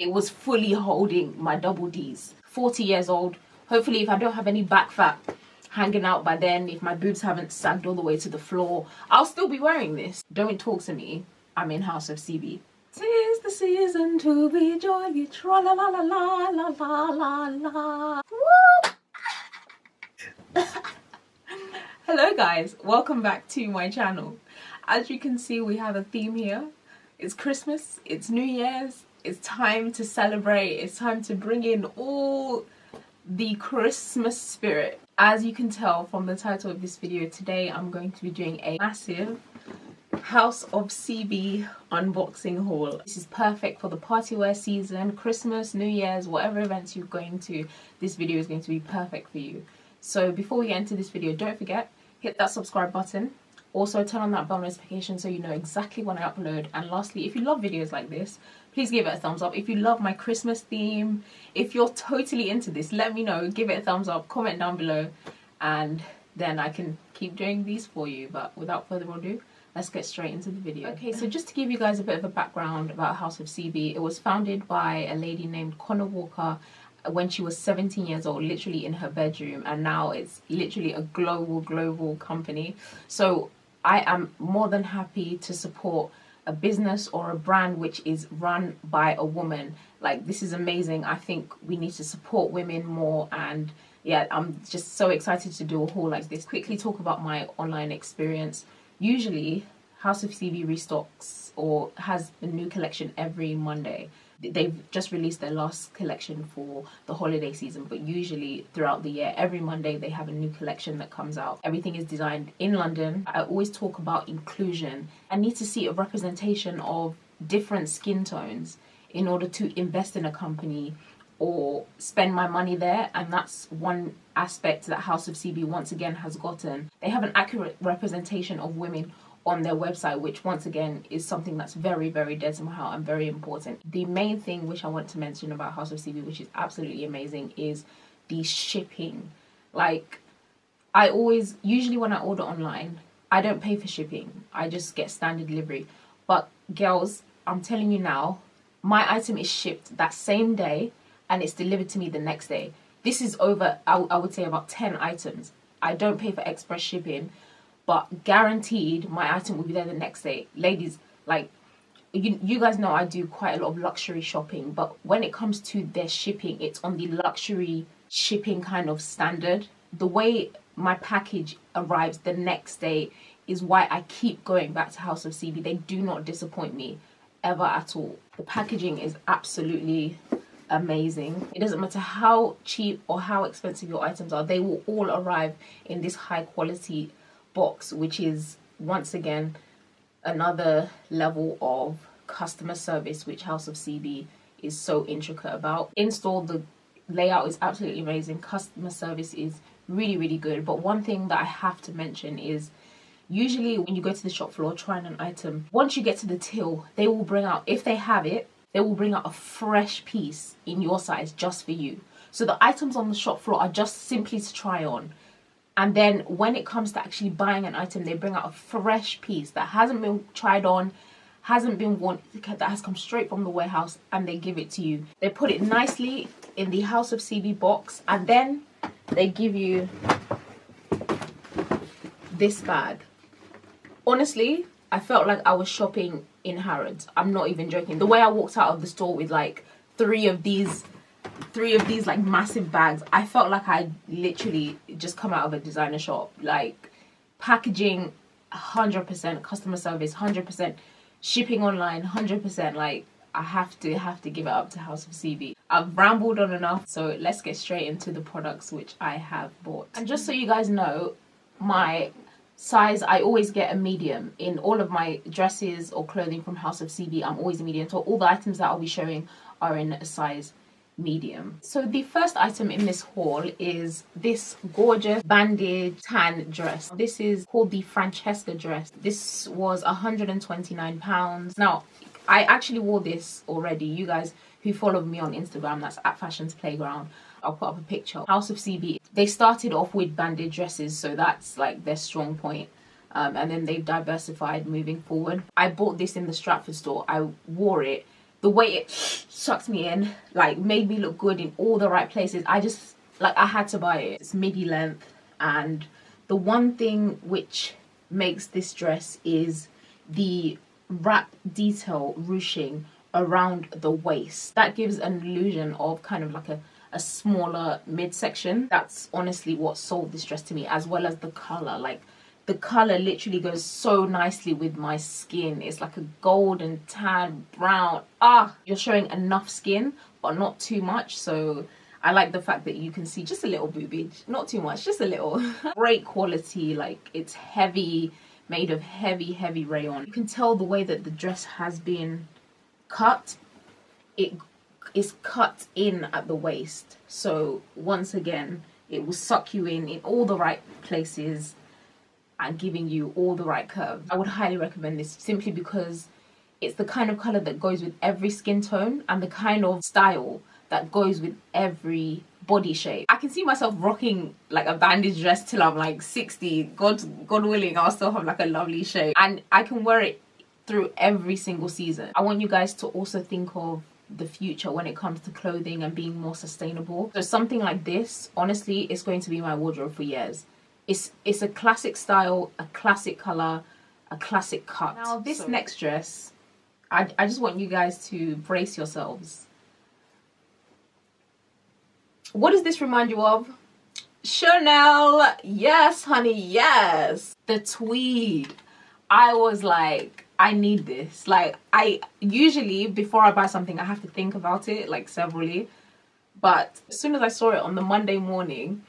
It was fully holding my double D's. 40 years old. Hopefully if I don't have any back fat hanging out by then, if my boobs haven't sagged all the way to the floor, I'll still be wearing this. Don't talk to me. I'm in House of CB. 'Tis the season to be jolly, tra la la la la la la la. Woo! Hello guys, welcome back to my channel. As you can see, we have a theme here. It's Christmas, it's New Year's, it's time to celebrate, it's time to bring in all the Christmas spirit. As you can tell from the title of this video, today I'm going to be doing a massive House of CB unboxing haul. This is perfect for the party wear season, Christmas, New Year's, whatever events you're going to, this video is going to be perfect for you. So before we get into this video, don't forget, hit that subscribe button. Also turn on that bell notification so you know exactly when I upload. And lastly, if you love videos like this, please give it a thumbs up. If you love my Christmas theme, if you're totally into this, let me know, give it a thumbs up, comment down below, and then I can keep doing these for you. But without further ado, let's get straight into the video. Okay, so just to give you guys a bit of a background about House of CB, it was founded by a lady named Connor Walker when she was 17 years old, literally in her bedroom, and now it's literally a global company. So I am more than happy to support a business or a brand which is run by a woman. Like, this is amazing. I think we need to support women more, and yeah, I'm just so excited to do a haul like this. Quickly talk about my online experience. Usually House of CB restocks or has a new collection every Monday. They've just released their last collection for the holiday season, but usually throughout the year, every Monday they have a new collection that comes out. Everything is designed in London. I always talk about inclusion. I need to see a representation of different skin tones in order to invest in a company or spend my money there, and that's one aspect that House of CB once again has gotten. They have an accurate representation of women on their website, which once again is something that's very dear to my heart and very important. The main thing which I want to mention about House of CB, which is absolutely amazing, is the shipping. Like, I always, usually when I order online, I don't pay for shipping, I just get standard delivery. But girls, I'm telling you now, my item is shipped that same day and it's delivered to me the next day. This is over, I would say, about 10 items. I don't pay for express shipping, but guaranteed my item will be there the next day. Ladies, like, you guys know I do quite a lot of luxury shopping, but when it comes to their shipping, it's on the luxury shipping kind of standard. The way my package arrives the next day is why I keep going back to House of CB. They do not disappoint me ever at all. The packaging is absolutely amazing. It doesn't matter how cheap or how expensive your items are, they will all arrive in this high quality box, which is once again another level of customer service which House of CB is so intricate about. In store, the layout is absolutely amazing, customer service is really good. But one thing that I have to mention is, usually when you go to the shop floor trying an item, once you get to the till, they will bring out, if they have it, they will bring out a fresh piece in your size just for you. So the items on the shop floor are just simply to try on. And then when it comes to actually buying an item, they bring out a fresh piece that hasn't been tried on, hasn't been worn, that has come straight from the warehouse, and they give it to you. They put it nicely in the House of CB box, and then they give you this bag. Honestly, I felt like I was shopping in Harrods. I'm not even joking. The way I walked out of the store with like three of these like massive bags, I felt like I literally just come out of a designer shop. Like, packaging 100%, customer service 100%, shipping online 100%. Like, I have to give it up to House of CB. I've rambled on enough, so let's get straight into the products which I have bought. And just so you guys know, my size, I always get a medium. In all of my dresses or clothing from House of CB, I'm always a medium. So all the items that I'll be showing are in a size medium. So the first item in this haul is this gorgeous bandage tan dress. This is called the Francesca Dress. This was £129. Now, I actually wore this already. You guys who follow me on Instagram, that's at Fashions Playground, I'll put up a picture. House of CB, they started off with bandage dresses, so that's like their strong point. And then they've diversified moving forward. I bought this in the Stratford store. I wore it The way it sucked me in, like, made me look good in all the right places. I just, like, I had to buy it. It's midi length, and the one thing which makes this dress is the wrap detail ruching around the waist. That gives an illusion of kind of like a smaller midsection. That's honestly what sold this dress to me, as well as the color. Like, the color literally goes so nicely with my skin. It's like a golden tan brown. You're showing enough skin but not too much, so I like the fact that you can see just a little boobage, not too much, just a little. Great quality, like, it's heavy, made of heavy rayon. You can tell the way that the dress has been cut. It is cut in at the waist, so once again it will suck you in all the right places and giving you all the right curves. I would highly recommend this, simply because it's the kind of color that goes with every skin tone and the kind of style that goes with every body shape. I can see myself rocking like a bandage dress till I'm like 60. God willing, I'll still have like a lovely shape, and I can wear it through every single season. I want you guys to also think of the future when it comes to clothing and being more sustainable. So something like this, honestly, is going to be my wardrobe for years. It's a classic style, a classic color, a classic cut. Now this next dress, I just want you guys to brace yourselves. What does this remind you of? Chanel. Yes, honey, yes. The tweed. I was like, I need this. Like, I usually, before I buy something, I have to think about it, like, severally. But as soon as I saw it on the Monday morning,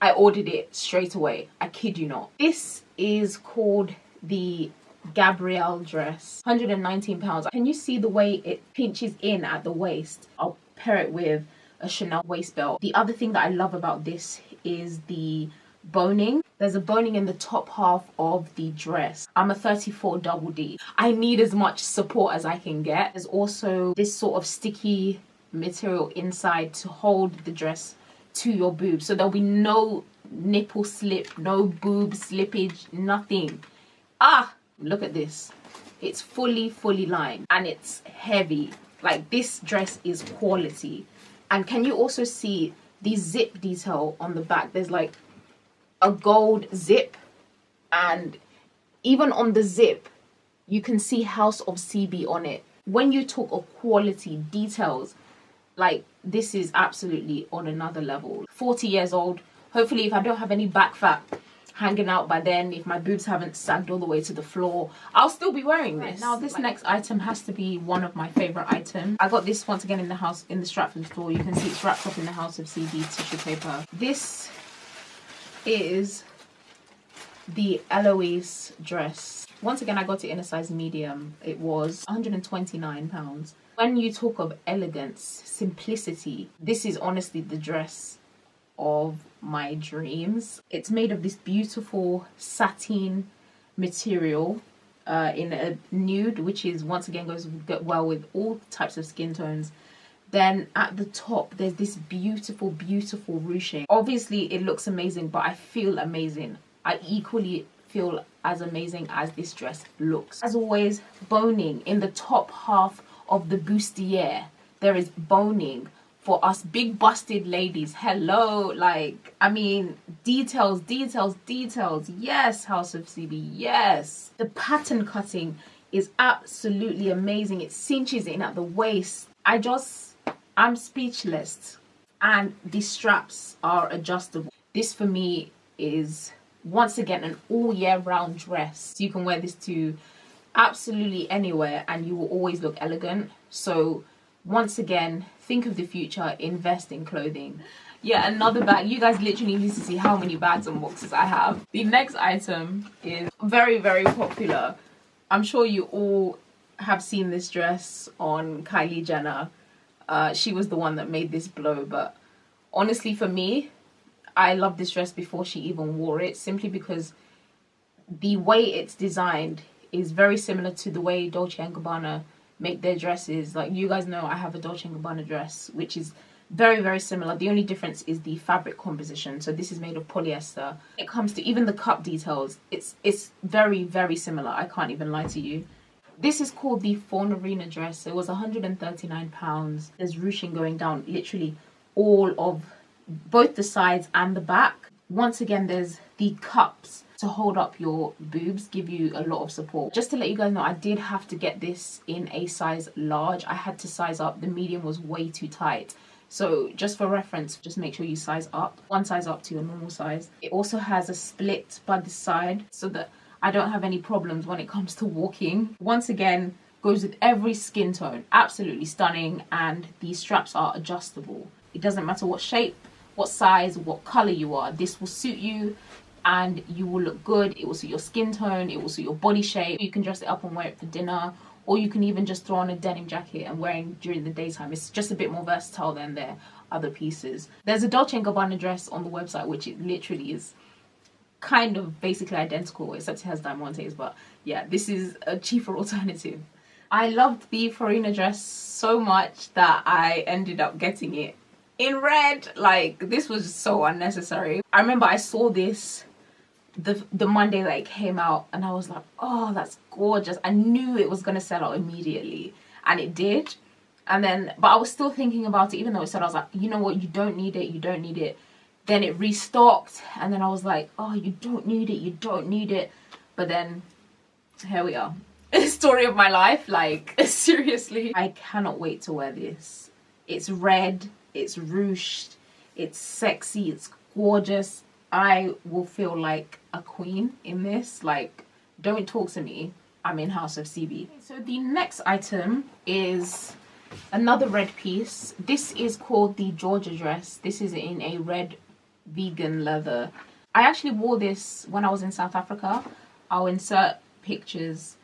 I ordered it straight away. I kid you not. This is called the Gabrielle Dress. £119. Can you see the way it pinches in at the waist? I'll pair it with a Chanel waist belt. The other thing that I love about this is the boning. There's a boning in the top half of the dress. I'm a 34 double D. I need as much support as I can get. There's also this sort of sticky material inside to hold the dress to your boobs, so there'll be no nipple slip, no boob slippage, nothing. Look at this. It's fully lined and it's heavy. Like, this dress is quality. And can you also see the zip detail on the back? There's like a gold zip, and even on the zip you can see House of CB on it. When you talk of quality details, like, this is absolutely on another level. 40 years old. Hopefully, if I don't have any back fat hanging out by then, if my boobs haven't sagged all the way to the floor, I'll still be wearing this. Now, this next item has to be one of my favorite items. I got this once again in the Stratford store. You can see it's wrapped up in the House of CB tissue paper. This is the Eloise Dress. Once again, I got it in a size medium. It was £129. When you talk of elegance, simplicity, this is honestly the dress of my dreams. It's made of this beautiful satin material in a nude, which is, once again, goes well with all types of skin tones. Then at the top, there's this beautiful ruching. Obviously, it looks amazing, but I feel amazing. I equally feel as amazing as this dress looks. As always, boning in the top half of the bustier. There is boning for us big busted ladies. Hello, like, I mean, details. Yes, House of CB, yes. The pattern cutting is absolutely amazing. It cinches in at the waist. I'm speechless. And the straps are adjustable. This for me is, once again, an all year round dress. You can wear this to absolutely anywhere and you will always look elegant. So once again, think of the future, invest in clothing. Yeah, another bag. You guys literally need to see how many bags and boxes I have. The next item is very popular. I'm sure you all have seen this dress on Kylie Jenner. She was the one that made this blow, but honestly for me, I love this dress before she even wore it, simply because the way it's designed is very similar to the way Dolce & Gabbana make their dresses. Like, you guys know I have a Dolce & Gabbana dress, which is very similar. The only difference is the fabric composition. So this is made of polyester. When it comes to even the cup details, it's very similar. I can't even lie to you. This is called the Fawn Arena dress. It was £139. There's ruching going down literally all of both the sides and the back. Once again, there's the cups to hold up your boobs, give you a lot of support. Just to let you guys know, I did have to get this in a size large. I had to size up. The medium was way too tight. So just for reference, just make sure you size up, one size up to your normal size. It also has a split by the side so that I don't have any problems when it comes to walking. Once again, goes with every skin tone. Absolutely stunning. And these straps are adjustable. It doesn't matter what shape, what size, what color you are. This will suit you and you will look good. It will suit your skin tone. It will suit your body shape. You can dress it up and wear it for dinner. Or you can even just throw on a denim jacket and wearing during the daytime. It's just a bit more versatile than their other pieces. There's a Dolce & Gabbana dress on the website, which it literally is kind of basically identical, except it has diamantes. But yeah, this is a cheaper alternative. I loved the Farina dress so much that I ended up getting it in red. Like, this was so unnecessary. I remember I saw this the Monday that it came out and I was like, oh, that's gorgeous. I knew it was gonna sell out immediately, and it did. And then, but I was still thinking about it, even though it said, I was like, you know what, you don't need it, you don't need it. Then it restocked and then I was like, oh, you don't need it, you don't need it. But then here we are. Story of my life. Like, seriously, I cannot wait to wear this. It's red, it's ruched, it's sexy, it's gorgeous. I will feel like a queen in this. Like, don't talk to me, I'm in House of CB. So the next item is another red piece. This is called the Georgia dress. This is in a red vegan leather. I actually wore this when I was in South Africa. I'll insert pictures.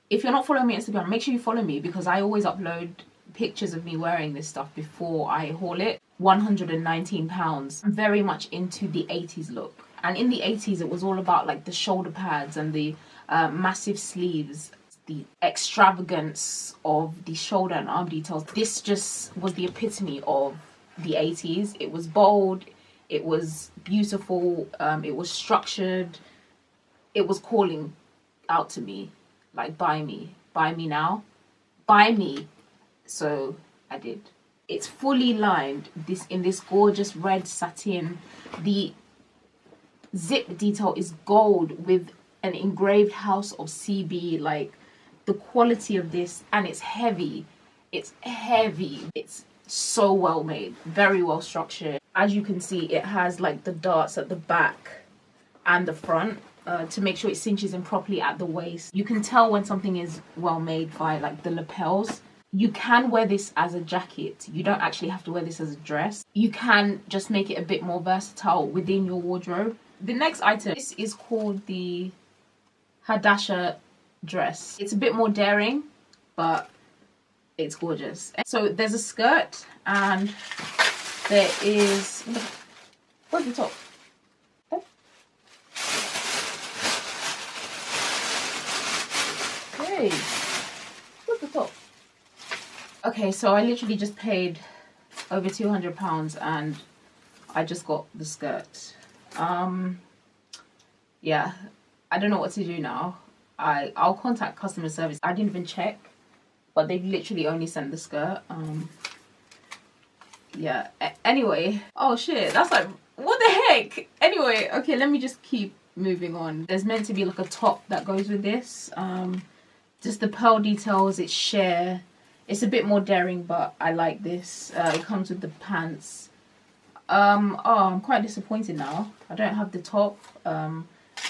If you're not following me on Instagram, make sure you follow me, because I always upload pictures of me wearing this stuff before I haul it. £119. I'm very much into the 80s look, and in the 80s it was all about like the shoulder pads and the massive sleeves, the extravagance of the shoulder and arm details. This just was the epitome of the 80s. It was bold, it was beautiful, it was structured, it was calling out to me like, buy me now, buy me. So I did. It's fully lined in this gorgeous red satin. The zip detail is gold with an engraved House of CB. Like, the quality of this, and it's heavy. It's heavy. It's so well made, very well structured. As you can see, it has like the darts at the back and the front to make sure it cinches in properly at the waist. You can tell when something is well made by like the lapels. You can wear this as a jacket. You don't actually have to wear this as a dress. You can just make it a bit more versatile within your wardrobe. The next item, this is called the Hadassah dress. It's a bit more daring, but it's gorgeous. So there's a skirt and there is, where's the top? Hey, where's the top? Okay, so I literally just paid over £200 and I just got the skirt. Yeah, I don't know what to do now. I'll contact customer service. I didn't even check, but they've literally only sent the skirt. Yeah, anyway. Oh shit, that's like, what the heck? Anyway, okay, let me just keep moving on. There's meant to be like a top that goes with this. Just the pearl details, it's sheer. It's a bit more daring, but I like this. It comes with the pants. Oh, I'm quite disappointed now. I don't have the top. And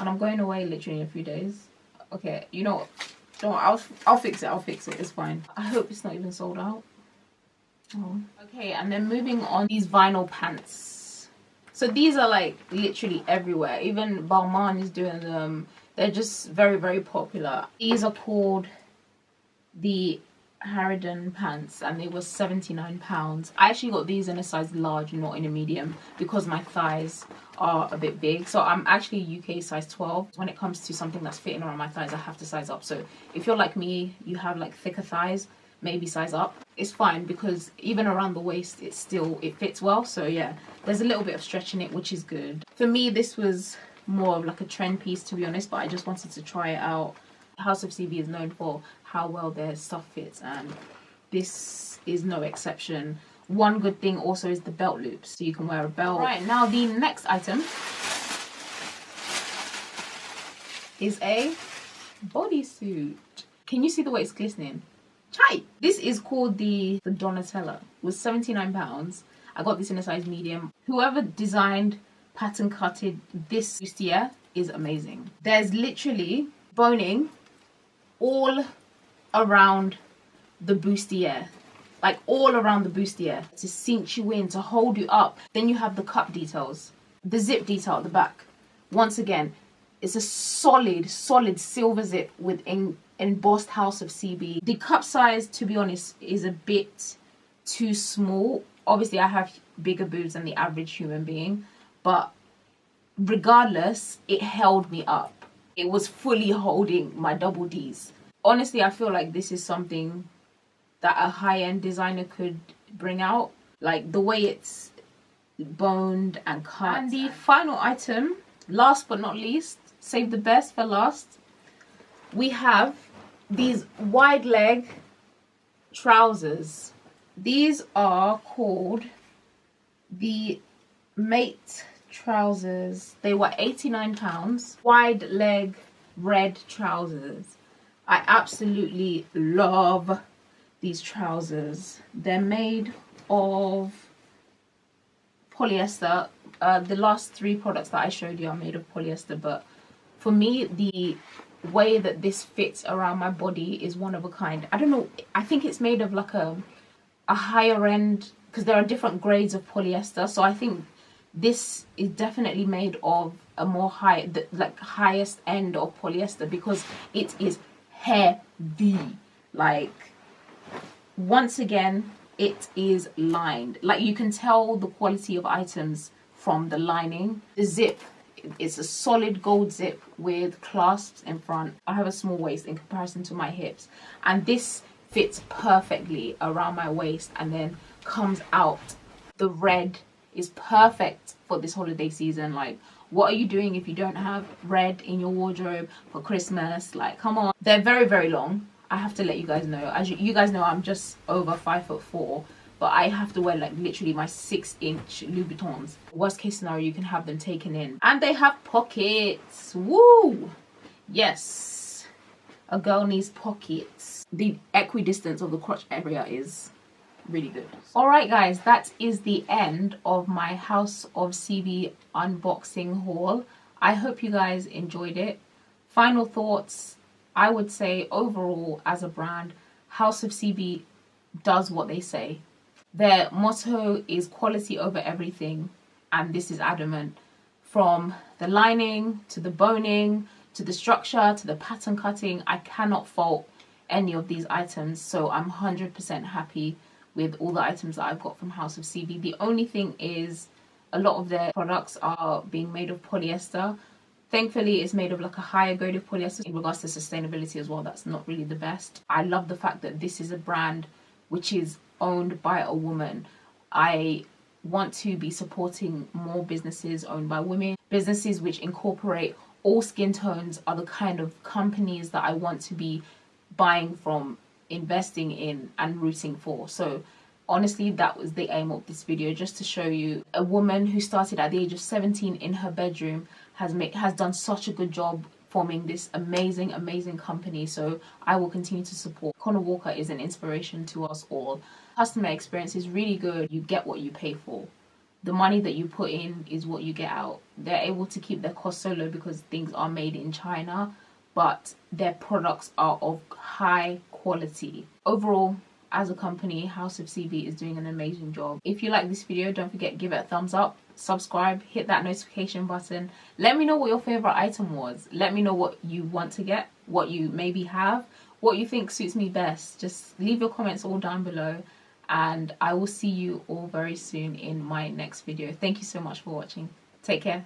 I'm going away literally in a few days. Okay, you know what? Don't, I'll fix it. I'll fix it. It's fine. I hope it's not even sold out. Oh. Okay, and then moving on, these vinyl pants. So these are like literally everywhere. Even Balmain is doing them. They're just very, very popular. These are called the Harridan pants and they were £79. I actually got these in a size large, not in a medium, because my thighs are a bit big. So I'm actually UK size 12. When it comes to something that's fitting around my thighs, I have to size up. So if you're like me, you have like thicker thighs, maybe size up. It's fine because even around the waist, it fits well. So yeah, there's a little bit of stretch in it, which is good. For me, this was more of like a trend piece, to be honest, but I just wanted to try it out. House of CB is known for how well their stuff fits, and this is no exception. One good thing also is the belt loops, so you can wear a belt. Right, now the next item is a bodysuit. Can you see the way it's glistening? Chai! This is called the Donatella. It was £79. I got this in a size medium. Whoever designed, pattern cutted this bustier is amazing. There's literally boning all around the bustier. Like all around the bustier to cinch you in, to hold you up. Then you have the cup details, the zip detail at the back. Once again, it's a solid silver zip with embossed House of CB. The cup size, to be honest, is a bit too small. Obviously, I have bigger boobs than the average human being, but regardless, it held me up. It was fully holding my double Ds. Honestly, I feel like this is something that a high-end designer could bring out. Like the way it's boned and cut. And the final item, last but not least, save the best for last, we have these wide leg trousers. These are called the Mate trousers. They were £89. Wide leg red trousers. I absolutely love these trousers. They're made of polyester. The last 3 products that I showed you are made of polyester, but for me, the way that this fits around my body is one of a kind. I don't know, I think it's made of like a higher end, because there are different grades of polyester, so I think this is definitely made of a more highest end of polyester, because it is heavy. Like, once again, it is lined. Like, you can tell the quality of items from the lining. The zip, it's a solid gold zip with clasps in front. I have a small waist in comparison to my hips, and this fits perfectly around my waist and then comes out. The red is perfect for this holiday season. Like, what are you doing if you don't have red in your wardrobe for Christmas? Like, come on. They're very long. I have to let you guys know. As you guys know, I'm just over 5'4", but I have to wear like literally my 6-inch Louboutins. Worst case scenario, you can have them taken in. And they have pockets. Woo! Yes. A girl needs pockets. The equidistance of the crotch area is really good. Alright guys, that is the end of my House of CB unboxing haul. I hope you guys enjoyed it. Final thoughts, I would say overall as a brand, House of CB does what they say. Their motto is quality over everything, and this is adamant. From the lining to the boning to the structure to the pattern cutting, I cannot fault any of these items, so I'm 100% happy with all the items that I've got from House of CB. The only thing is a lot of their products are being made of polyester. Thankfully, it's made of like a higher grade of polyester. In regards to sustainability as well, that's not really the best. I love the fact that this is a brand which is owned by a woman. I want to be supporting more businesses owned by women. Businesses which incorporate all skin tones are the kind of companies that I want to be buying from, investing in and rooting for. So honestly, that was the aim of this video, just to show you a woman who started at the age of 17 in her bedroom has done such a good job forming this amazing company. So I will continue to support. Connor Walker is an inspiration to us all. Customer experience is really good. You get what you pay for. The money that you put in is what you get out. They're able to keep their costs so low because things are made in China, but their products are of high quality. Overall, as a company, House of CB is doing an amazing job. If you like this video, don't forget, give it a thumbs up, subscribe, hit that notification button. Let me know what your favorite item was. Let me know what you want to get, what you maybe have, what you think suits me best. Just leave your comments all down below, and I will see you all very soon in my next video. Thank you so much for watching. Take care.